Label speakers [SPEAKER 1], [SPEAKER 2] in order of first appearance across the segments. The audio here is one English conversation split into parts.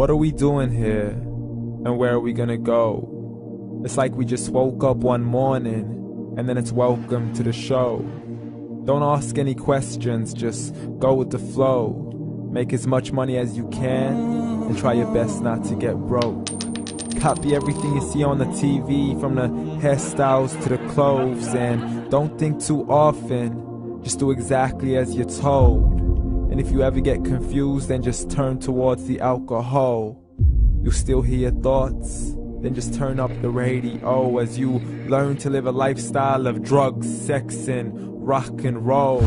[SPEAKER 1] What are we doing here? And where are we gonna go? It's like we just woke up one morning and then it's welcome to the show. Don't ask any questions, just go with the flow. Make as much money as you can and try your best not to get broke. Copy everything you see on the TV, from the hairstyles to the clothes, and don't think too often, just do exactly as you're told. And if you ever get confused, then just turn towards the alcohol. You'll still hear your thoughts, then just turn up the radio as you learn to live a lifestyle of drugs, sex, and rock and roll.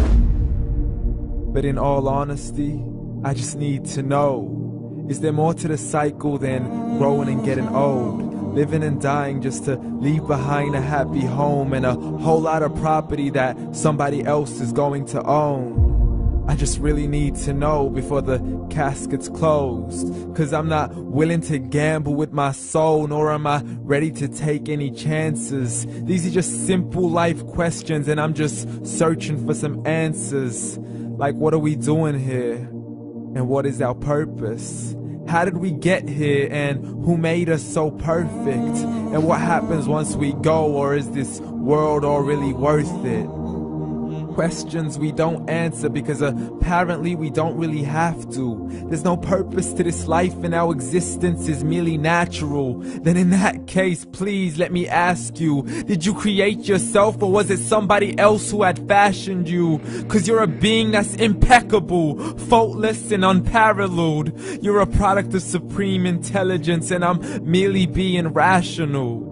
[SPEAKER 1] But in all honesty, I just need to know, is there more to the cycle than growing and getting old? Living and dying just to leave behind a happy home and a whole lot of property that somebody else is going to own. I just really need to know before the casket's closed, 'cause I'm not willing to gamble with my soul, nor am I ready to take any chances. These are just simple life questions and I'm just searching for some answers. Like, what are we doing here? And what is our purpose? How did we get here, and who made us so perfect? And what happens once we go, or is this world all really worth it? Questions we don't answer because apparently we don't really have to. There's no purpose to this life and our existence is merely natural. Then in that case, please let me ask you, did you create yourself, or was it somebody else who had fashioned you? 'Cause you're a being that's impeccable, faultless and unparalleled. You're a product of supreme intelligence and I'm merely being rational.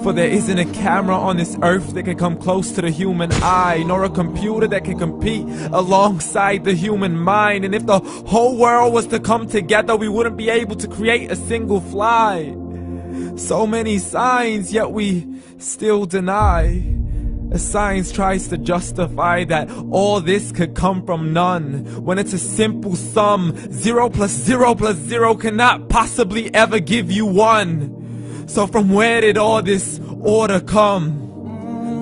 [SPEAKER 1] For there isn't a camera on this earth that can come close to the human eye, nor a computer that can compete alongside the human mind. And if the whole world was to come together, we wouldn't be able to create a single fly. So many signs, yet we still deny. As science tries to justify that all this could come from none, when it's a simple sum. 0 plus 0 plus 0 cannot possibly ever give you 1. So from where did all this order come?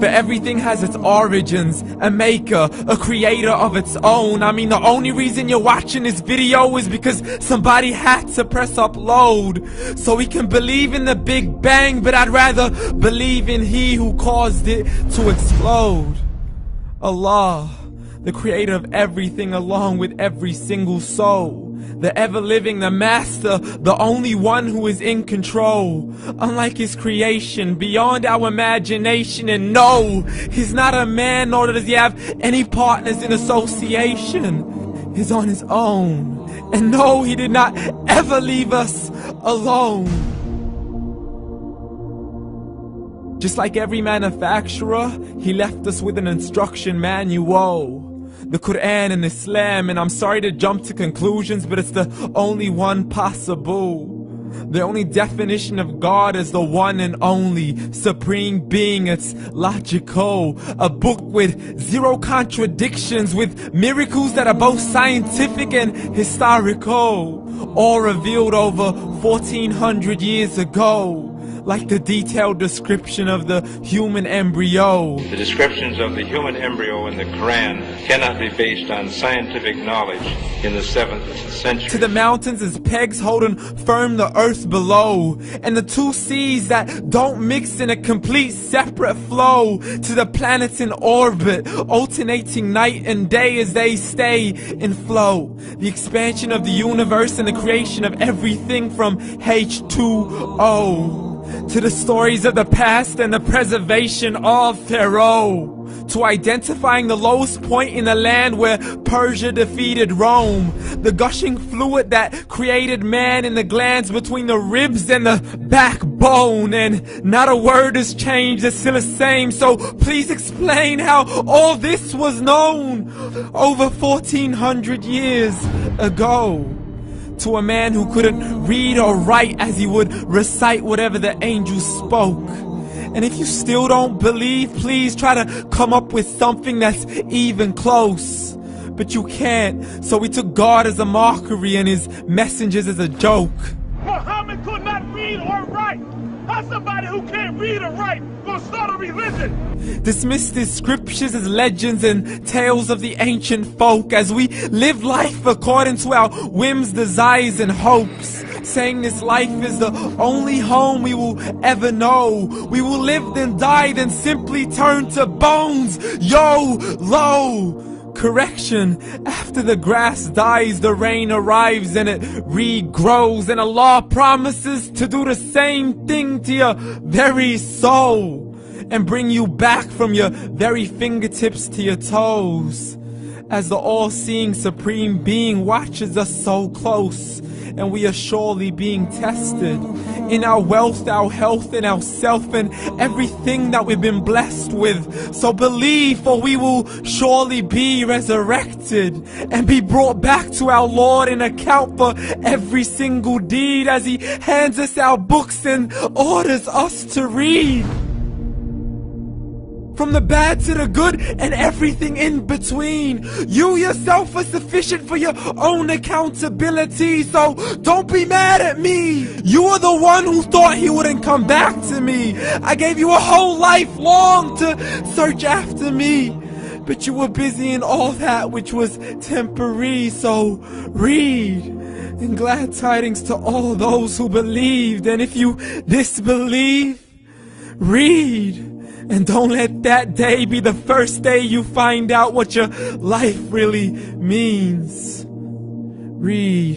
[SPEAKER 1] For everything has its origins, a maker, a creator of its own. I mean, the only reason you're watching this video is because somebody had to press upload. So we can believe in the Big Bang, but I'd rather believe in He who caused it to explode. Allah, the creator of everything along with every single soul. The ever-living, the master, the only one who is in control. Unlike his creation, beyond our imagination. And no, he's not a man, nor does he have any partners in association. He's on his own. And no, he did not ever leave us alone. Just like every manufacturer, he left us with an instruction manual. The Quran and Islam, and I'm sorry to jump to conclusions, but it's the only one possible. The only definition of God is the one and only supreme being. It's logical, a book with 0 contradictions, with miracles that are both scientific and historical, all revealed over 1400 years ago. Like the detailed description of the human embryo.
[SPEAKER 2] The descriptions of the human embryo in the Quran cannot be based on scientific knowledge in the 7th century.
[SPEAKER 1] To the mountains as pegs holding firm the earth below, and the 2 seas that don't mix in a complete separate flow. To the planets in orbit, alternating night and day as they stay in flow. The expansion of the universe and the creation of everything from H2O. To the stories of the past and the preservation of Pharaoh. To identifying the lowest point in the land where Persia defeated Rome. The gushing fluid that created man in the glands between the ribs and the backbone. And not a word has changed, it's still the same. So please explain how all this was known over 1400 years ago. To a man who couldn't read or write as he would recite whatever the angels spoke. And if you still don't believe, please try to come up with something that's even close. But you can't, so we took God as a mockery and his messengers as a joke.
[SPEAKER 3] Muhammad could not read or write. How's somebody who can't read or write gonna start a religion?
[SPEAKER 1] Dismissed his scriptures as legends and tales of the ancient folk, as we live life according to our whims, desires, and hopes. saying this life is the only home we will ever know. We will live then die, then simply turn to bones. YOLO! Correction, after the grass dies, the rain arrives and it regrows, and Allah promises to do the same thing to your very soul and bring you back from your very fingertips to your toes, as the all-seeing supreme being watches us so close, and we are surely being tested in our wealth, our health, and our self, and everything that we've been blessed with. So believe, for we will surely be resurrected and be brought back to our Lord and account for every single deed, as He hands us our books and orders us to read. From the bad to the good and everything in between. You yourself are sufficient for your own accountability, so don't be mad at me. You are the one who thought He wouldn't come back to me. I gave you a whole life long to search after me, but you were busy in all that which was temporary. So read, and glad tidings to all those who believed. And if you disbelieve, read. And don't let that day be the first day you find out what your life really means. Read.